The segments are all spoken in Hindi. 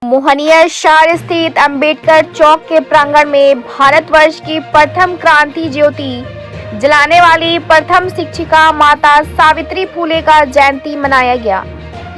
मोहनिया शहर स्थित अंबेडकर चौक के प्रांगण में भारतवर्ष की प्रथम क्रांति ज्योति जलाने वाली प्रथम शिक्षिका माता सावित्री फुले का जयंती मनाया गया।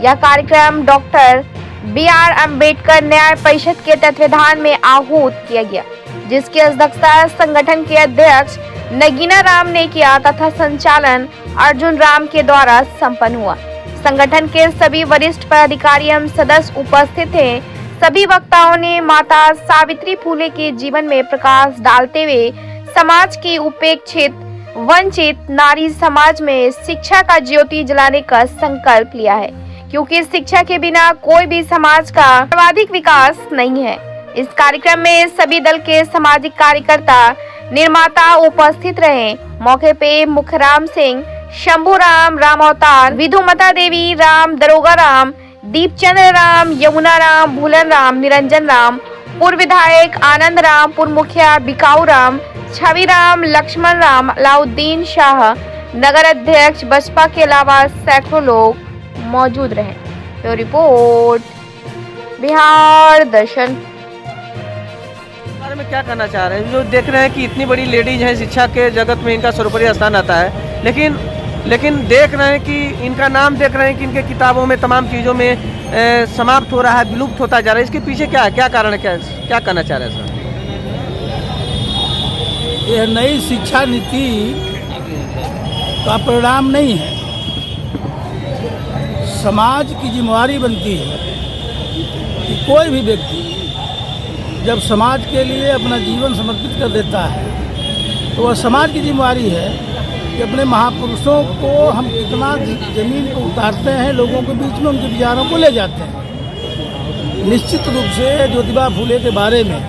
यह कार्यक्रम डॉक्टर बी.आर. अंबेडकर न्याय परिषद के तत्वावधान में आहूत किया गया, जिसकी अध्यक्षता संगठन के अध्यक्ष नगीना राम ने किया तथा संचालन अर्जुन राम के द्वारा संपन्न हुआ। संगठन के सभी वरिष्ठ पदाधिकारी एवं सदस्य उपस्थित थे। सभी वक्ताओं ने माता सावित्री फुले के जीवन में प्रकाश डालते हुए समाज की उपेक्षित वंचित नारी समाज में शिक्षा का ज्योति जलाने का संकल्प लिया है, क्योंकि शिक्षा के बिना कोई भी समाज का सर्वाधिक विकास नहीं है। इस कार्यक्रम में सभी दल के सामाजिक कार्यकर्ता निर्माता उपस्थित रहे। मौके पे मुखराम सिंह, शंभू राम, राम अवतार, विधुमता देवी, राम दरोगा राम, दीपचंद्र राम, यमुना राम, भूलन राम, निरंजन राम, पूर्व विधायक आनंद राम, पूर्व मुखिया बिकाऊ राम, छवि राम, लक्ष्मण राम, अलाउद्दीन शाह, नगर अध्यक्ष बसपा के अलावा सैकड़ों लोग मौजूद रहे। तो रिपोर्ट बिहार दर्शन। बारे में क्या कहना चाह रहे हैं? जो देख रहे हैं कि इतनी बड़ी लेडीज है, शिक्षा के जगत में इनका सर्वोपरि स्थान आता है, लेकिन देख रहे हैं कि इनका नाम देख रहे हैं कि इनके किताबों में तमाम चीज़ों में समाप्त हो रहा है, विलुप्त होता जा रहा है। इसके पीछे क्या कारण है? क्या कहना चाह रहे हैं सर? यह नई शिक्षा नीति का परिणाम नहीं है। समाज की जिम्मेदारी बनती है कि कोई भी व्यक्ति जब समाज के लिए अपना जीवन समर्पित कर देता है तो वह समाज की जिम्मेदारी है कि अपने महापुरुषों को हम कितना जमीन को उतारते हैं, लोगों के बीच में उनके विचारों को ले जाते हैं। निश्चित रूप से ज्योतिबा फुले के बारे में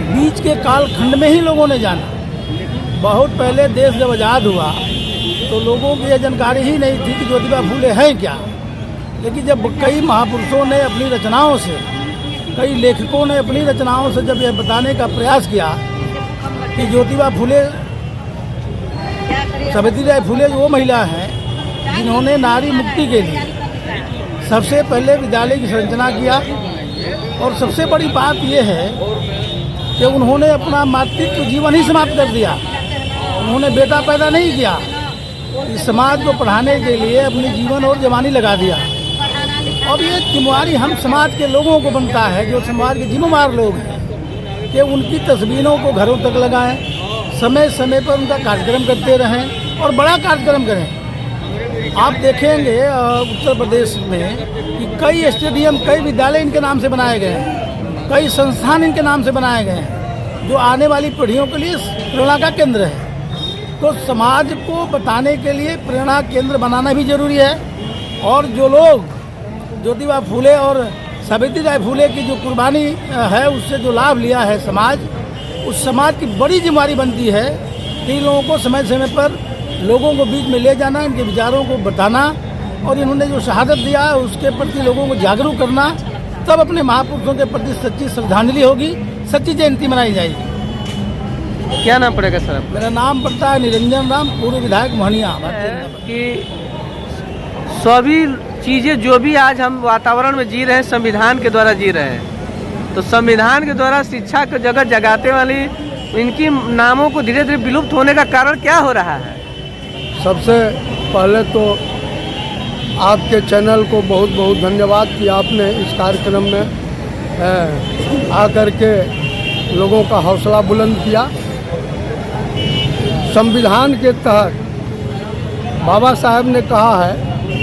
बीच के कालखंड में ही लोगों ने जाना। बहुत पहले देश जब आज़ाद हुआ तो लोगों को यह जानकारी ही नहीं थी कि ज्योतिबा फुले हैं क्या। लेकिन जब कई महापुरुषों ने अपनी रचनाओं से, कई लेखकों ने अपनी रचनाओं से जब यह बताने का प्रयास किया कि ज्योतिबा फुले, सावित्रीबाई फुले वो महिला है जिन्होंने नारी मुक्ति के लिए सबसे पहले विद्यालय की संरचना किया। और सबसे बड़ी बात यह है कि उन्होंने अपना मातृत्व जीवन ही समाप्त कर दिया। उन्होंने बेटा पैदा नहीं किया, इस समाज को पढ़ाने के लिए अपनी जीवन और जवानी लगा दिया। अब ये जिम्मेदारी हम समाज के लोगों को बनता है, जो समाज के जिम्मेदार लोग हैं, कि उनकी तस्वीरों को घरों तक लगाएं, समय समय पर उनका कार्यक्रम करते रहें और बड़ा कार्यक्रम करें। आप देखेंगे उत्तर प्रदेश में कि कई स्टेडियम, कई विद्यालय इनके नाम से बनाए गए हैं, कई संस्थान इनके नाम से बनाए गए हैं, जो आने वाली पीढ़ियों के लिए प्रेरणा का केंद्र है। तो समाज को बताने के लिए प्रेरणा केंद्र बनाना भी जरूरी है। और जो लोग ज्योतिबा फुले और सावित्रीबाई फुले की जो कुर्बानी है, उससे जो लाभ लिया है समाज, उस समाज की बड़ी जिम्मेदारी बनती है कि इन लोगों को समय समय पर लोगों को बीच में ले जाना, इनके विचारों को बताना और इन्होंने जो शहादत दिया है उसके प्रति लोगों को जागरूक करना। तब अपने महापुरुषों के प्रति सच्ची श्रद्धांजलि होगी, सच्ची जयंती मनाई जाएगी। क्या नाम पड़ेगा सर? मेरा नाम पड़ता है निरंजन राम, पूर्व विधायक मोहनिया। कि सभी चीज़ें जो भी आज हम वातावरण में जी रहे हैं, संविधान के द्वारा जी रहे हैं। तो संविधान के द्वारा शिक्षा को जगत जगाते वाली इनकी नामों को धीरे धीरे विलुप्त होने का कारण क्या हो रहा है? सबसे पहले तो आपके चैनल को बहुत बहुत धन्यवाद कि आपने इस कार्यक्रम में आकर के लोगों का हौसला बुलंद किया। संविधान के तहत बाबा साहब ने कहा है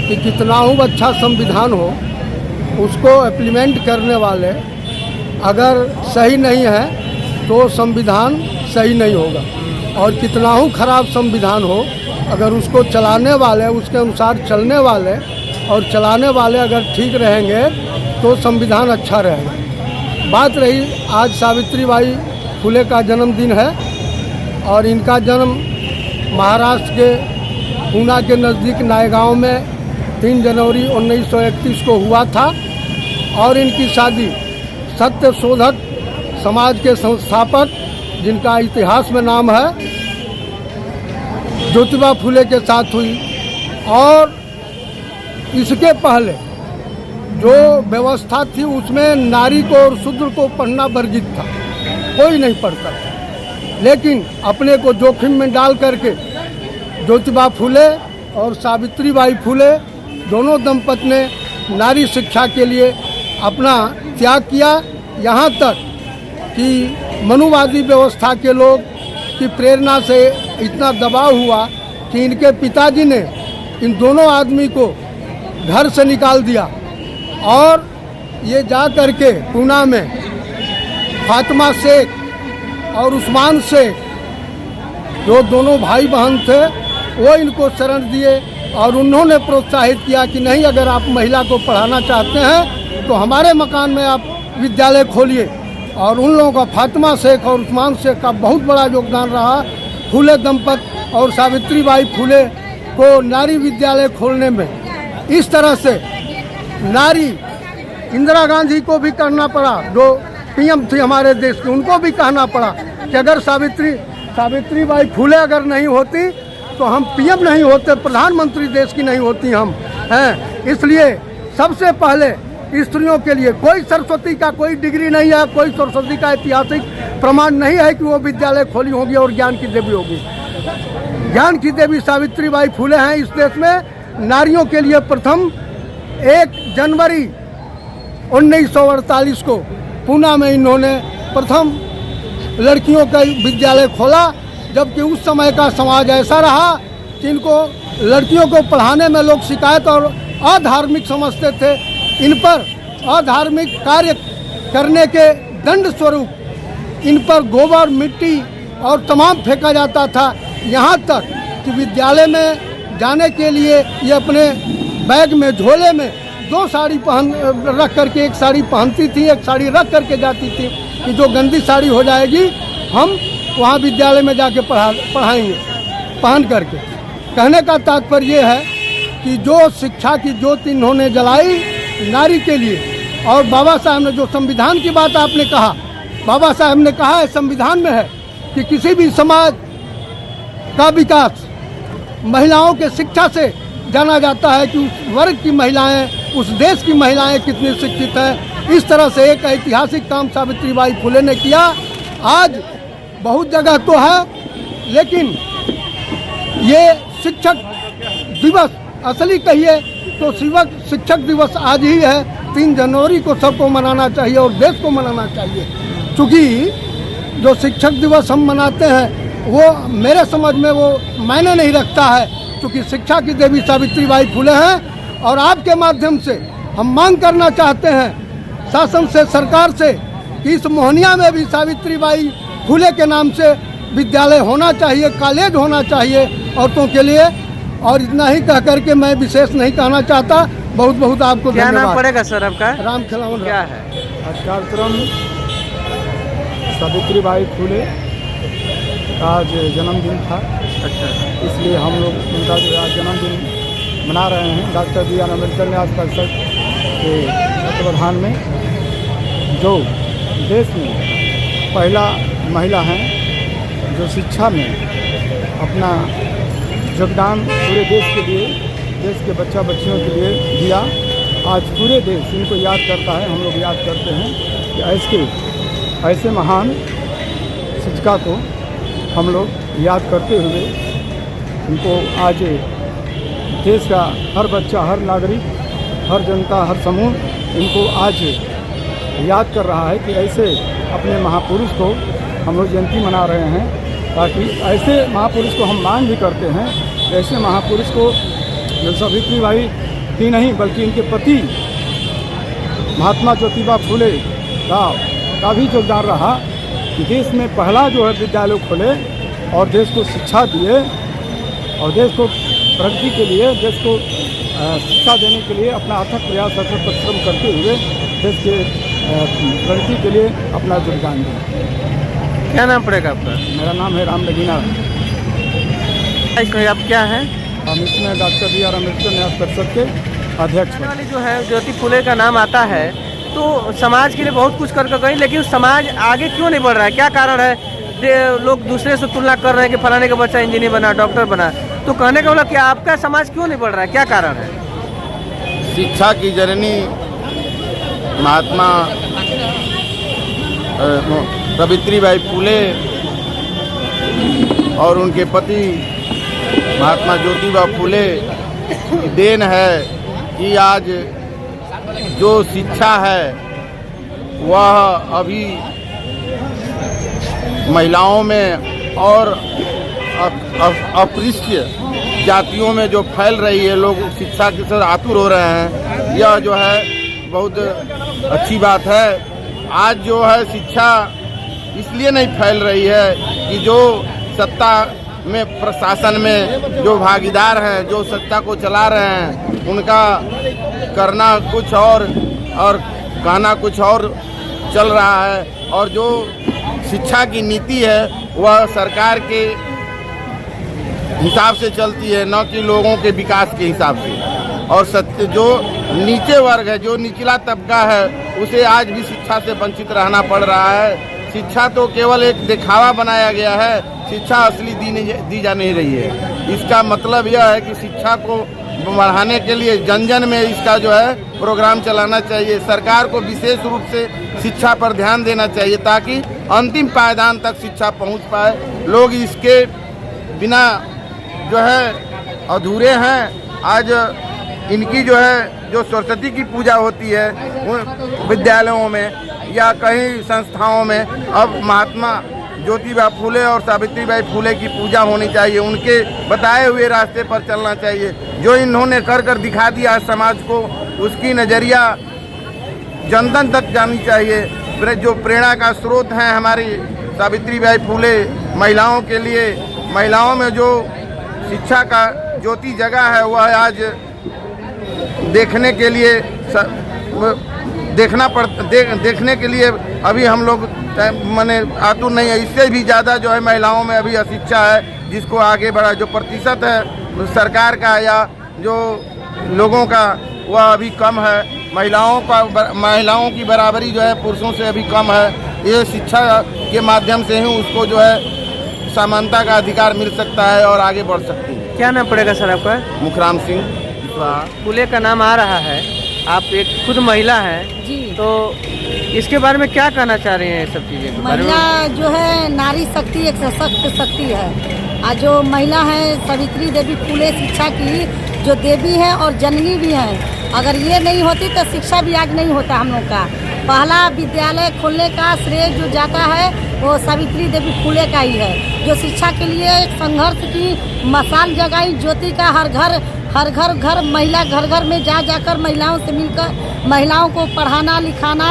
कि कितना ही अच्छा संविधान हो, उसको इम्प्लीमेंट करने वाले अगर सही नहीं है तो संविधान सही नहीं होगा। और कितना ही खराब संविधान हो, अगर उसको चलाने वाले, उसके अनुसार चलने वाले और चलाने वाले अगर ठीक रहेंगे तो संविधान अच्छा रहेगा। बात रही आज सावित्रीबाई फुले का जन्मदिन है और इनका जन्म महाराष्ट्र के पूना के नज़दीक नायगांव में 3 जनवरी 1931 को हुआ था। और इनकी शादी सत्य शोधक समाज के संस्थापक, जिनका इतिहास में नाम है, ज्योतिबा फुले के साथ हुई। और इसके पहले जो व्यवस्था थी उसमें नारी को और शूद्र को पढ़ना वर्जित था, कोई नहीं पढ़ता। लेकिन अपने को जोखिम में डाल करके ज्योतिबा फूले और सावित्रीबाई फूले दोनों दंपति ने नारी शिक्षा के लिए अपना त्याग किया। यहाँ तक कि मनुवादी व्यवस्था के लोग की प्रेरणा से इतना दबाव हुआ कि इनके पिताजी ने इन दोनों आदमी को घर से निकाल दिया और ये जा कर के पूना में फातिमा शेख और उस्मान शेख जो दोनों भाई बहन थे वो इनको शरण दिए और उन्होंने प्रोत्साहित किया कि नहीं, अगर आप महिला को पढ़ाना चाहते हैं तो हमारे मकान में आप विद्यालय खोलिए। और उन लोगों का फातिमा शेख और उस्मान शेख का बहुत बड़ा योगदान रहा फूले दंपत और सावित्रीबाई फूले को नारी विद्यालय खोलने में। इस तरह से नारी इंदिरा गांधी को भी करना पड़ा, जो पीएम थी हमारे देश की, उनको भी कहना पड़ा कि अगर सावित्रीबाई फूले अगर नहीं होती तो हम पीएम नहीं होते, प्रधानमंत्री देश की नहीं होती हम हैं। इसलिए सबसे पहले स्त्रियों के लिए कोई सरस्वती का कोई डिग्री नहीं है, कोई सरस्वती का ऐतिहासिक प्रमाण नहीं है कि वो विद्यालय खोली होगी और ज्ञान की देवी होगी। ज्ञान की देवी सावित्रीबाई फूले हैं इस देश में। नारियों के लिए प्रथम 1 जनवरी 1948 को पूना में इन्होंने प्रथम लड़कियों का विद्यालय खोला, जबकि उस समय का समाज ऐसा रहा कि इनको लड़कियों को पढ़ाने में लोग शिकायत और अधार्मिक समझते थे। इन पर अधार्मिक कार्य करने के दंड स्वरूप इन पर गोबर, मिट्टी और तमाम फेंका जाता था। यहाँ तक कि विद्यालय में जाने के लिए ये अपने बैग में, झोले में 2 साड़ी रख करके, एक साड़ी पहनती थी, एक साड़ी रख करके जाती थी कि जो गंदी साड़ी हो जाएगी हम वहाँ विद्यालय में जाके पढ़ाएंगे पहन करके। कहने का तात्पर्य ये है कि जो शिक्षा की ज्योति इन्होंने जलाई नारी के लिए, और बाबा साहब ने जो संविधान की बात आपने कहा, बाबा साहब ने कहा है संविधान में है कि किसी भी समाज का विकास महिलाओं के शिक्षा से जाना जाता है कि उस वर्ग की महिलाएं, उस देश की महिलाएं कितनी शिक्षित हैं। इस तरह से एक ऐतिहासिक काम सावित्रीबाई फूले ने किया। आज बहुत जगह तो है, लेकिन ये शिक्षक दिवस असली कहिए तो शिक्षक दिवस आज ही है। 3 जनवरी को सबको मनाना चाहिए और देश को मनाना चाहिए, क्योंकि जो शिक्षक दिवस हम मनाते हैं वो मेरे समझ में वो मायने नहीं रखता है, क्योंकि शिक्षा की देवी सावित्रीबाई फूले हैं। और आपके माध्यम से हम मांग करना चाहते हैं शासन से, सरकार से, कि इस मोहनिया में भी सावित्रीबाई फूले के नाम से विद्यालय होना चाहिए, कॉलेज होना चाहिए औरतों के लिए। और इतना ही कह करके मैं विशेष नहीं कहना चाहता। बहुत बहुत आपको क्या धन्यवाद। नाम पड़ेगा सर आपका? राम खिलावन। क्या है आज कार्यक्रम सावित्रीबाई फूले का आज जन्मदिन था। अच्छा, इसलिए हम लोग उनका जो आज जन्मदिन मना रहे हैं। डॉक्टर बी आर अम्बेडकर न्याय परिषद के तत्वाधान में, जो देश में पहला महिला हैं जो शिक्षा में अपना योगदान पूरे देश के लिए, देश के बच्चा बच्चियों के लिए दिया। आज पूरे देश इनको याद करता है, हम लोग याद करते हैं कि ऐसे महान शिक्षिका को हम लोग याद करते हुए उनको आज देश का हर बच्चा, हर नागरिक, हर जनता, हर समूह इनको आज याद कर रहा है कि ऐसे अपने महापुरुष को हम लोग जयंती मना रहे हैं, ताकि ऐसे महापुरुष को हम मांग भी करते हैं। ऐसे महापुरुष को सावित्रीबाई ही नहीं बल्कि इनके पति महात्मा ज्योतिबा फूले का भी योगदान रहा कि देश में पहला जो है विद्यालय खोले और देश को शिक्षा दिए और देश को प्रगति के लिए, देश को शिक्षा देने के लिए अपना अथक प्रयास, अथक परिश्रम करते हुए देश के प्रगति के लिए अपना योगदान दिया। क्या नाम पड़ेगा आपका? मेरा नाम है राम लगीना। इसमें आप क्या हैं? हम इसमें डॉक्टर बी आर अम्बेडकर न्याय परिषद के अध्यक्ष हैं। वाली जो है ज्योति फूले का नाम आता है तो समाज के लिए बहुत कुछ करके गई, लेकिन समाज आगे क्यों नहीं बढ़ रहा है? क्या कारण है? लोग दूसरे से तुलना कर रहे हैं कि फलाने का बच्चा इंजीनियर बना, डॉक्टर बना। तो कहने का मतलब कि आपका समाज क्यों नहीं बढ़ रहा है? क्या कारण है? शिक्षा की जननी महात्मा सावित्रीबाई फुले और उनके पति महात्मा ज्योतिबा फुले की देन है कि आज जो शिक्षा है वह अभी महिलाओं में और अपृष्ट जातियों में जो फैल रही है, लोग शिक्षा के साथ आतुर हो रहे हैं, यह जो है बहुत अच्छी बात है। आज जो है शिक्षा इसलिए नहीं फैल रही है कि जो सत्ता में प्रशासन में जो भागीदार हैं, जो सत्ता को चला रहे हैं, उनका करना कुछ और कहना कुछ और चल रहा है, और जो शिक्षा की नीति है वह सरकार के हिसाब से चलती है, न कि लोगों के विकास के हिसाब से। और सत्य जो नीचे वर्ग है, जो निचला तबका है, उसे आज भी शिक्षा से वंचित रहना पड़ रहा है। शिक्षा तो केवल एक दिखावा बनाया गया है, शिक्षा असली दी जा नहीं रही है। इसका मतलब यह है कि शिक्षा को बढ़ाने के लिए जन जन में इसका जो है प्रोग्राम चलाना चाहिए। सरकार को विशेष रूप से शिक्षा पर ध्यान देना चाहिए ताकि अंतिम पायदान तक शिक्षा पहुंच पाए। लोग इसके बिना जो है अधूरे हैं। आज इनकी जो है जो सरस्वती की पूजा होती है विद्यालयों में या कई संस्थाओं में, अब महात्मा ज्योतिबा फुले और सावित्रीबाई फुले की पूजा होनी चाहिए। उनके बताए हुए रास्ते पर चलना चाहिए। जो इन्होंने कर दिखा दिया समाज को, उसकी नज़रिया जनता तक जानी चाहिए। जो प्रेरणा का स्रोत है हमारी सावित्रीबाई फुले, महिलाओं के लिए, महिलाओं में जो शिक्षा का ज्योति जगह है वह आज देखने के लिए देखने के लिए अभी हम लोग माने आतुर नहीं है। इससे भी ज़्यादा जो है महिलाओं में अभी अशिक्षा है, जिसको आगे बढ़ा जो प्रतिशत है सरकार का या जो लोगों का वह अभी कम है। महिलाओं की बराबरी जो है पुरुषों से अभी कम है। ये शिक्षा के माध्यम से ही उसको जो है समानता का अधिकार मिल सकता है और आगे बढ़ सकती है। क्या नाम पड़ेगा सर आपका? मुखराम सिंह। फुले का नाम आ रहा है, आप एक खुद महिला हैं जी, तो इसके बारे में क्या कहना चाह रही हैं? सब चीज़ें महिला जो है नारी शक्ति एक सशक्त शक्ति है। आज जो महिला है सावित्री देवी फुले शिक्षा की जो देवी है और जननी भी है। अगर ये नहीं होती तो शिक्षा भी आज नहीं होता हम लोग का। पहला विद्यालय खोलने का श्रेय जो जाता है वो सावित्री देवी फुले का ही है, जो शिक्षा के लिए एक संघर्ष की मसाल जगाई। ज्योति का हर घर महिला घर में जाकर महिलाओं से मिलकर महिलाओं को पढ़ाना लिखाना,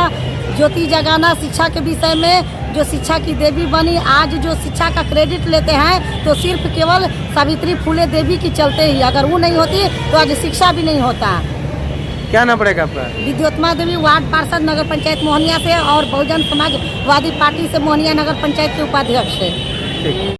ज्योति जगाना शिक्षा के विषय में, जो शिक्षा की देवी बनी। आज जो शिक्षा का क्रेडिट लेते हैं तो सिर्फ केवल सावित्री फुले देवी की चलते ही, अगर वो नहीं होती तो आज शिक्षा भी नहीं होता। क्या नाम पड़ेगा आपका? विद्योत्मा देवी, वार्ड पार्षद नगर पंचायत मोहनिया से और बहुजन समाजवादी पार्टी से मोहनिया नगर पंचायत के उपाध्यक्ष है। ठीक।